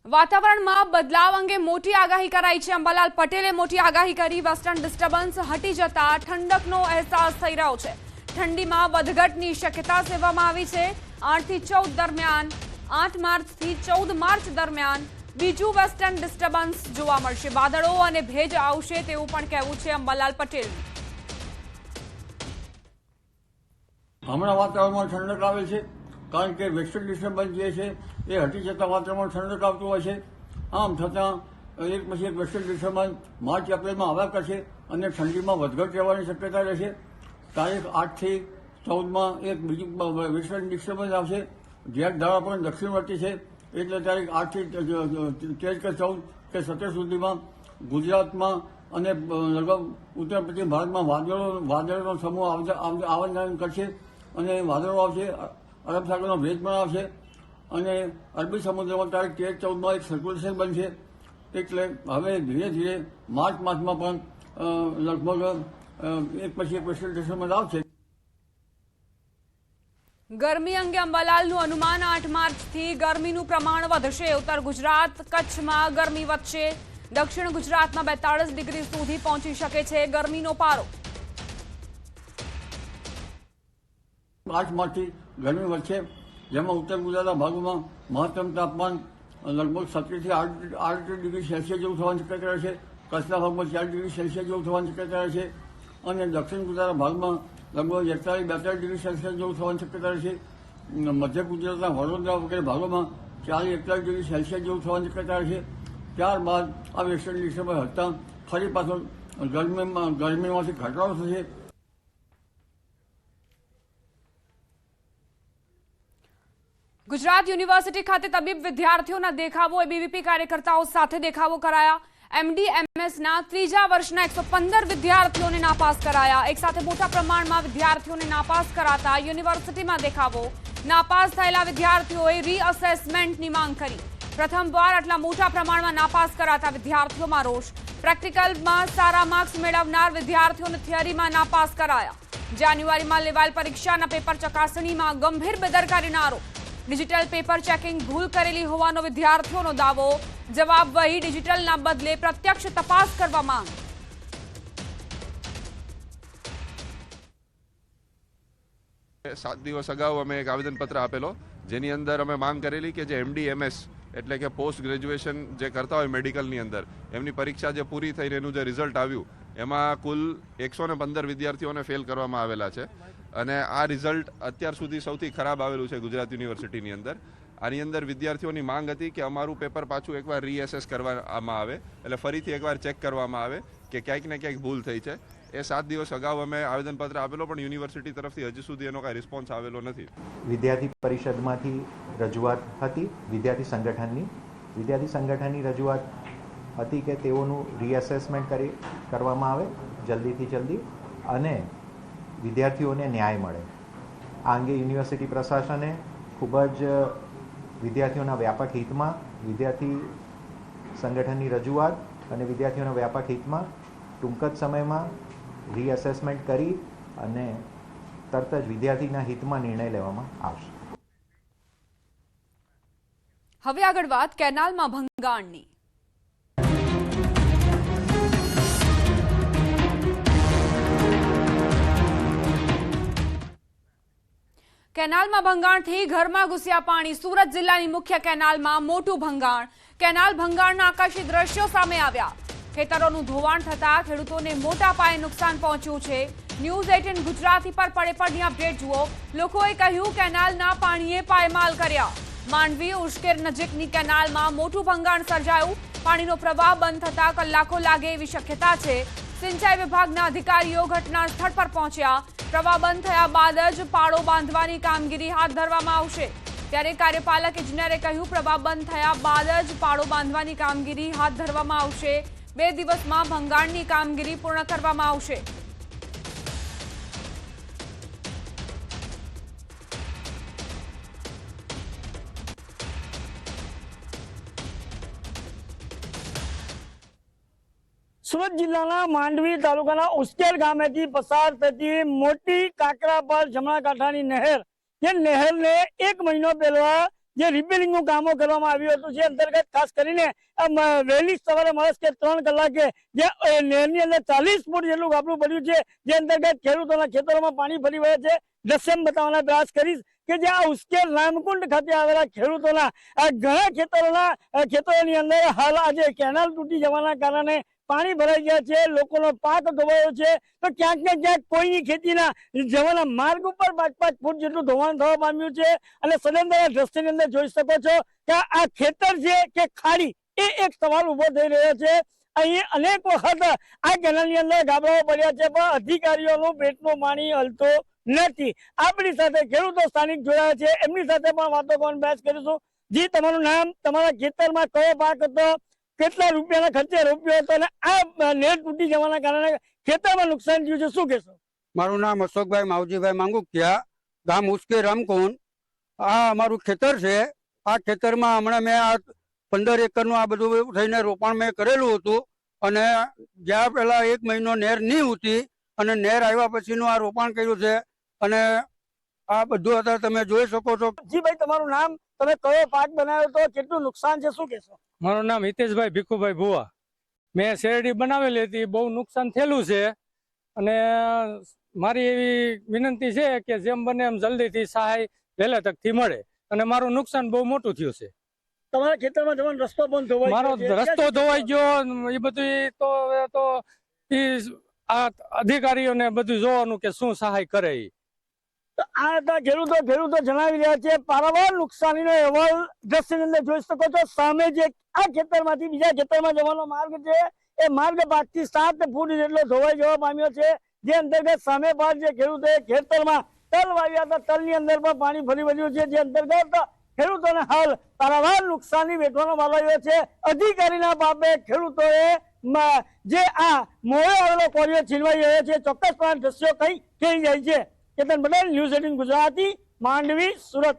વાતાવરણમાં બદલાવ અંગે મોટી આગાહી કરાઈ છે। અંબાલાલ પટેલે મોટી આગાહી કરી। વેસ્ટર્ન ડિસ્ટર્બન્સ હટી જતા ઠંડકનો અહેસાસ થઈ રહ્યો છે। ઠંડીમાં વધઘટની શક્યતા સેવવામાં આવી છે। 8 થી 14 દરમિયાન 8 માર્ચથી 14 માર્ચ દરમિયાન બીજું વેસ્ટર્ન ડિસ્ટર્બન્સ જોવા મળશે। વાદળો અને ભેજ આવશે તેવું પણ કહેવું છે અંબાલાલ પટેલનું। હમણાં વાતાવરણમાં ઠંડક આવે છે કારણ કે વેસ્ટર્ન ડિસ્ટર્બન્સ જે છે એ હટી જતાં વાતાવરણમાં ઠંડક આવતું હોય છે। આમ છતાં એક પછી એક વેસ્ટર્ન ડિસ્ટર્બન્સ માર્ચ એપ્રિલમાં આવ્યા કરશે અને ઠંડીમાં વધઘટ રહેવાની શક્યતા રહેશે। તારીખ 8 થી 14માં એક બીજું વેસ્ટર્ન ડિસ્ટર્બન્સ આવશે। જ્યાં ધારા પણ દક્ષિણવર્તી છે એટલે તારીખ 8 થી 13 કે 14 કે 17 સુધીમાં ગુજરાતમાં અને લગભગ ઉત્તર પશ્ચિમ ભારતમાં વાદળોનો સમૂહ આવન જાવન કરશે અને વાદળો આવશે। અરબ સાગરનો ભેજ પણ આવશે અને અરબી સમુદ્રમાં તારીખ 13-14માં એક સર્ક્યુલેશન બનશે। એટલે હવે ધીરે ધીરે માર્ચ માસમાં પણ લગભગ એક પછી એક વેસ્ટર્ન ડિસ્ટર્બન્સ આવશે। ગરમી અંગે અંબાલાલનું અનુમાન 8 માર્ચથી ગરમીનું પ્રમાણ વધશે। ઉત્તર ગુજરાત કચ્છમાં ગરમી વધશે। દક્ષિણ ગુજરાતમાં 42 ડિગ્રી સુધી પહોંચી શકે છે ગરમીનો પારો। 8 માર્ચથી ગરમી વધશે જેમાં ઉત્તર ગુજરાતના ભાગોમાં મહત્તમ તાપમાન લગભગ 17 થી 8 ડિગ્રી સેલ્સિયસ જેવું થવાની શક્યતા રહેશે। કચ્છના ભાગમાં 4 ડિગ્રી સેલ્સિયસ જેવું થવાની શક્યતા રહેશે અને દક્ષિણ ગુજરાતના ભાગમાં લગભગ 41-42 ડિગ્રી સેલ્સિયસ જેવું થવાની શક્યતા રહેશે। મધ્ય ગુજરાતના વડોદરા વગેરે ભાગોમાં 40-41 ડિગ્રી સેલ્સિયસ જેવું થવાની શક્યતા રહેશે। ત્યારબાદ આ વેસ્ટર્ન ડિસ્ટર્બન્સ હટતા ફરી પાછો ગરમીમાંથી ઘટાડો થશે। ગુજરાત યુનિવર્સિટી ખાતે તબીબ વિદ્યાર્થીઓના દેખાવો એબીવીપી કાર્યકર્તાઓ સાથે દેખાવો કરાયા। એમડીએમએસના 3જા વર્ષના 115 વિદ્યાર્થીઓને નાપાસ કરાયા। એક સાથે મોટા પ્રમાણમાં વિદ્યાર્થીઓને નાપાસ કરાતા યુનિવર્સિટીમાં દેખાવો। નાપાસ થયેલા વિદ્યાર્થીઓએ રીઅસેસમેન્ટની માંગ કરી। પ્રથમવાર આટલા મોટા પ્રમાણમાં નાપાસ કરાતા વિદ્યાર્થીઓમાં રોષ। પ્રેક્ટિકલમાં સારા માર્ક્સ મેળવનાર વિદ્યાર્થીઓને થિયરીમાં નાપાસ કરાયા। જાન્યુઆરીમાં લેવાયેલ પરીક્ષાના પેપર ચકાસણીમાં ગંભીર બેદરકારીના આરોપ। ડિજિટલ પેપર ચેકિંગ ભૂલ કરેલી હોવાનો વિદ્યાર્થીઓનો દાવો। જવાબ વહી ડિજિટલના બદલે પ્રત્યક્ષ તપાસ કરવા માંગ। 7 દિવસ અગાઉ અમે એક આવેદનપત્ર આપેલો જેની અંદર અમે માંગ કરેલી કે જે એમડીએમએસ એટલે કે પોસ્ટ ગ્રેજ્યુએશન જે કરતા હોય મેડિકલની અંદર એમની પરીક્ષા જે પૂરી થઈને એનું જે રિઝલ્ટ આવ્યું એમાં કુલ 115 વિદ્યાર્થીઓને ફેલ કરવામાં આવેલા છે અને આ રિઝલ્ટ અત્યાર સુધી સૌથી ખરાબ આવેલું છે ગુજરાત યુનિવર્સિટીની અંદર। આની અંદર વિદ્યાર્થીઓની માંગ હતી કે અમારું પેપર પાછું એકવાર રીએસેસ કરવામાં આવે એટલે ફરીથી એકવાર ચેક કરવામાં આવે કે ક્યાંક ને ક્યાંક ભૂલ થઈ છે। એ 7 દિવસ અગાઉ અમે આવેદનપત્ર આપેલો પણ યુનિવર્સિટી તરફથી હજી સુધી એનો કાંઈ રિસ્પોન્સ આવેલો નથી। વિદ્યાર્થી પરિષદમાંથી રજૂઆત હતી વિદ્યાર્થી સંગઠનની રજૂઆત હતી કે તેઓનું રીએસેસમેન્ટ કરવામાં આવે જલ્દીથી જલ્દી અને વિદ્યાર્થીઓને ન્યાય મળે। આ અંગે યુનિવર્સિટી પ્રશાસને ખૂબ જ વિદ્યાર્થીઓના વ્યાપક હિતમાં વિદ્યાર્થી સંગઠનની રજૂઆત અને વિદ્યાર્થીઓના વ્યાપક હિતમાં ટૂંક જ સમયમાં રીઅસેસમેન્ટ કરી અને તરત જ વિદ્યાર્થીના હિતમાં નિર્ણય લેવામાં આવશે। હવે આગળ વાત કેનાલમાં ભંગાણની। કેનાલમાં ભંગાણથી ઘરમાં ઘૂસ્યા પાણી। સુરત જિલ્લાની મુખ્ય કેનાલમાં મોટું ભંગાણ। કેનાલ ભંગાણના આકાશી દ્રશ્યો સામે આવ્યા। ખેતરોનું ધોવાણ થતા ખેડૂતોને મોટા પાયે નુકસાન પહોંચ્યું છે। ન્યૂઝ 18 ગુજરાતી પર પડે અપડેટ જુઓ। લોકોએ કહ્યું કેનાલના પાણીએ પાયમાલ કર્યા। માંડવી ઉશ્કેર નજીકની કેનાલમાં મોટું ભંગાણ સર્જાયું। પાણીનો પ્રવાહ બંધ થતા કલાકો લાગે એવી શક્યતા છે। સિંચાઈ વિભાગના અધિકારીઓ ઘટના સ્થળ પર પહોંચ્યા। પ્રવાહ બંધ થયા બાદ જ પાળો બાંધવાની કામગીરી હાથ ધરવામાં આવશે। ત્યારે કાર્યપાલક ઇજનેરે કહ્યું પ્રવાહ બંધ થયા બાદ જ પાળો બાંધવાની કામગીરી હાથ ધરવામાં આવશે। 2 દિવસમાં ભંગાણની કામગીરી પૂર્ણ કરવામાં આવશે। સુરત જિલ્લાના માંડવી તાલુકાના ઉશ્કેર ગામેથી પસાર થતી મોટી કાકરા પર જમણા કાંઠાની નહેર, જે નહેરને 1 મહિનો પહેલા જે રિપેરિંગનું કામો કરવામાં આવ્યું હતું, જે અંતર્ગત ખાસ કરીને વહેલી સવારે મળે કે 3 કલાકે જે નહેરની અંદર 40 ફૂટ જેટલું ગાબડું પડ્યું છે, જે અંતર્ગત ખેડૂતોના ખેતરોમાં પાણી ફરી વળે છે. દ્રશ્ય બતાવવાના પ્રયાસ કરીશ કે જે આ ઉશ્કેર રામકુંડ ખાતે આવેલા ખેડૂતોના ઘણા ખેતરોની અંદર હાલ આજે કેનાલ તૂટી જવાના કારણે પાણી ભરાઈ ગયા છે, લોકોનો પાક ધોવાયો છે, તો ક્યાંક ને ક્યાંક કોઈની ખેતીના જવાના માર્ગ ઉપર 5-5 ફૂટ જેટલું ધોવાણ થવા પામ્યું છે. અને સદંતર દ્રશ્યની અંદર જોઈ શકો છો કે આ ખેતર છે કે ખાડી, એ એક સવાલ ઉભો થઈ રહ્યો છે. અહીં અનેક વખત આ કેનાલની અંદર ગાબડાઓ પડ્યા છે, પણ અધિકારીઓનું પેટનું પાણી હલતું નથી. આપણી સાથે ખેડૂતો સ્થાનિક જોડાયા છે, એમની સાથે પણ વાતો કરવાનો પ્રયાસ કરીશું. જી, તમારું નામ, તમારા ખેતરમાં કયો પાક હતો, કેટલા રૂપિયાના ખર્ચે રોપ્યો હતો, અને આ નેર તૂટી જવાના કારણે ખેતરમાં નુકસાન થયું છે, શું કહેશો? મારું નામ અશોકભાઈ માવજીભાઈ માંગુકિયા, ગામ ઉશ્કેર રામકુંડ. આ અમારું ખેતર છે. આ ખેતરમાં હમણાં મેં આ 15 એકરનું આ બધું થઈને રોપણ મેં કરેલું હતું, અને જ્યાં પહેલા 1 મહિનો નહેર નહીં ઉતી અને નહેર આવ્યા પછીનું આ રોપણ કર્યું છે. અને આ બધું અત્યારે તમે જોઈ શકો છો. જી ભાઈ, તમારું નામ, તમે કયો પાક બનાવ્યો હતો, કેટલું નુકસાન છે, શું કહેશો? મારું નામ હિતેશભાઈ ભીખુભાઈ ભુવા. મેં શેરડી બનાવેલી હતી, બહુ નુકસાન થયેલું છે, અને મારી એવી વિનંતી છે કે જેમ બને એમ જલ્દીથી સહાય વહેલા તકથી મળે, અને મારું નુકસાન બહુ મોટું થયું છે. તમારા ખેતરમાં જવાનો રસ્તો પણ ધોવાઈ મારો ગયો છે. રસ્તો ધોવાઈ ગયો. એ બધું તો આ અધિકારીઓને બધું જોવાનું કે શું સહાય કરે. તો આ હતા ખેડૂતો જણાવી રહ્યા છે. પારાવાર નુકસાનીનો અહેવાલ દ્રશ્યની અંદર જોઈ શકો છો. સામે જે આ ખેતરમાંથી બીજા ખેતરમાં જવાનો માર્ગ છે, એ માર્ગ 5 થી 7 ફૂટ જેટલો ધોવાઈ જવા પામ્યો છે. જે અંતર્ગત સામે બાદ જે ખેડૂતોએ ખેતરમાં તલ વાવ્યા હતા, તલની અંદર પણ પાણી ફરી વળ્યું છે. જે અંતર્ગત ખેડૂતોને હાલ પારાવાર નુકસાની વેઠવાનો વાલો આવ્યો છે. અધિકારીના બાબે ખેડૂતોએ જે આ મોડે આવેલો કોરિયો છીનવાઈ રહ્યો છે. ચોક્કસપણે દ્રશ્યો કઈ કહી જાય છે. કેતન પટેલ, ન્યૂઝ 18 ગુજરાતી, માંડવી, સુરત.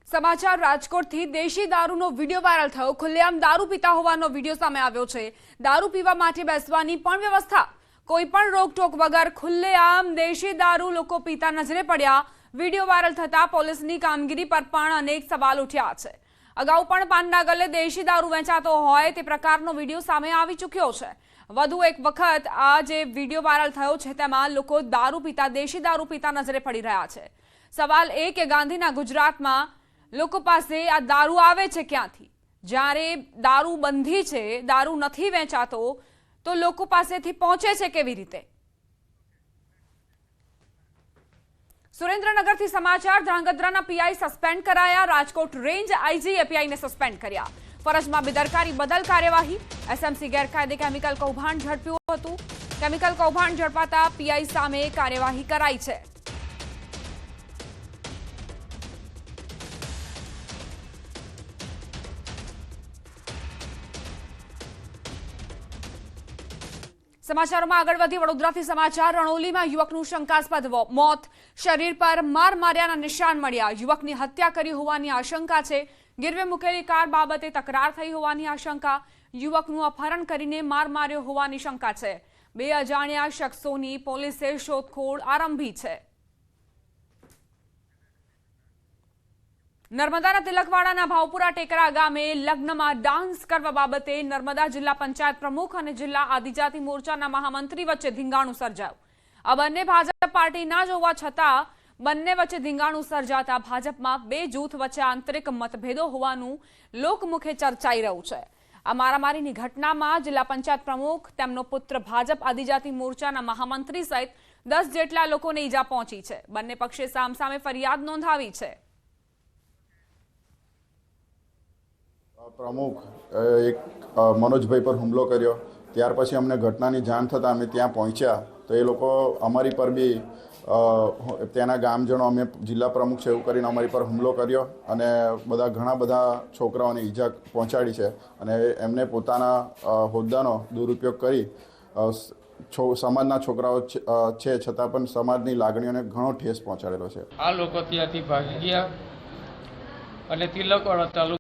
સમાચાર રાજકોટથી. દેશી દારૂનો વિડીયો વાયરલ થયો. ખુલ્લેઆમ દારૂ પીતા હોવાનો વિડીયો સામે આવ્યો છે. દારૂ પીવા માટે બેસવાની પણ વ્યવસ્થા, કોઈ પણ રોકટોક વગર ખુલ્લેઆમ દેશી દારૂ લોકો પીતા નજરે પડ્યા. વિડીયો વાયરલ થતા પોલીસની કામગીરી પર પણ અનેક સવાલ ઉઠ્યા છે. અગાઉ પણ પાનના ગલ્લે દેશી દારૂ વેચાતો હોય તે પ્રકારનો વિડીયો સામે આવી ચૂક્યો છે. વધુ એક વખત આ જે વિડીયો વાયરલ થયો છે તેમાં લોકો દેશી દારૂ પીતા નજરે પડી રહ્યા છે. સવાલ એ કે ગાંધીના ગુજરાતમાં લોકો પાસે આ દારૂ આવે છે ક્યાંથી? જ્યારે દારૂ બંધી છે, દારૂ નથી વેચાતો, તો લોકો પાસેથી પહોંચે છે કેવી રીતે? સુરેન્દ્રનગરથી સમાચાર. ધ્રાંગધ્રાના પીઆઈ સસ્પેન્ડ કરાયા. રાજકોટ રેન્જ આઈજીએ પીઆઈને સસ્પેન્ડ કર્યા. ફરજમાં બેદરકારી બદલ કાર્યવાહી. એસએમસી ગેરકાયદે કેમિકલ કૌભાંડ ઝડપ્યું હતું. કેમિકલ કૌભાંડ ઝડપાતા પીઆઈ સામે કાર્યવાહી કરાઈ છે. સમાચારોમાં આગળ વધી વડોદરાથી સમાચાર. રણોલીમાં યુવકનું શંકાસ્પદ મોત. શરીર પર માર માર્યાના નિશાન મળ્યા. યુવકની હત્યા કરી હોવાની આશંકા છે. ગીરવે મૂકેલી કાર બાબતે તકરાર થઈ હોવાની આશંકા. યુવકનું અપહરણ કરીને માર માર્યો હોવાની શંકા છે. 2 અજાણ્યા શખ્સોની પોલીસે શોધખોળ આરંભી છે. નર્મદાના તિલકવાડાના ભાવપુરા ટેકરા ગામે લગ્નમાં ડાન્સ કરવા બાબતે નર્મદા જિલ્લા પંચાયત પ્રમુખ અને જિલ્લા આદિજાતિ મોરચાના મહામંત્રી વચ્ચે ધીંગાણું સર્જાયું. આ બંને ભાજપ પાર્ટીના જ હોવા છતાં બંને વચ્ચે ધીંગાણું સર્જાતા ભાજપમાં 2 જૂથ વચ્ચે આંતરિક મતભેદો હોવાનું લોકમુખે ચર્ચાઈ રહ્યું છે. આ મારામારીની ઘટનામાં જિલ્લા પંચાયત પ્રમુખ, તેમનો પુત્ર, ભાજપ આદિજાતિ મોરચાના મહામંત્રી સહિત 10 જેટલા લોકોને ઈજા પહોંચી છે. બંને પક્ષે સામસામે ફરિયાદ નોંધાવી છે. પ્રમુખ એક મનોજભાઈ પર હુમલો કર્યો. ત્યાર પછી અમને ઘટનાની જાણ થતાં અમે ત્યાં પહોંચ્યા તો એ લોકો અમારી પર બી ત્યાંના ગામજનો, અમે જિલ્લા પ્રમુખ છે એવું કરીને અમારી પર હુમલો કર્યો અને ઘણા બધા છોકરાઓને ઈજા પહોંચાડી છે. અને એમને પોતાના હોદ્દાનો દુરુપયોગ કરી સમાજના છોકરાઓ છે છતાં પણ સમાજની લાગણીઓને ઘણો ઠેસ પહોંચાડેલો છે. આ લોકો ત્યાંથી ભાગી ગયા અને તિલકવાડા તાલુકા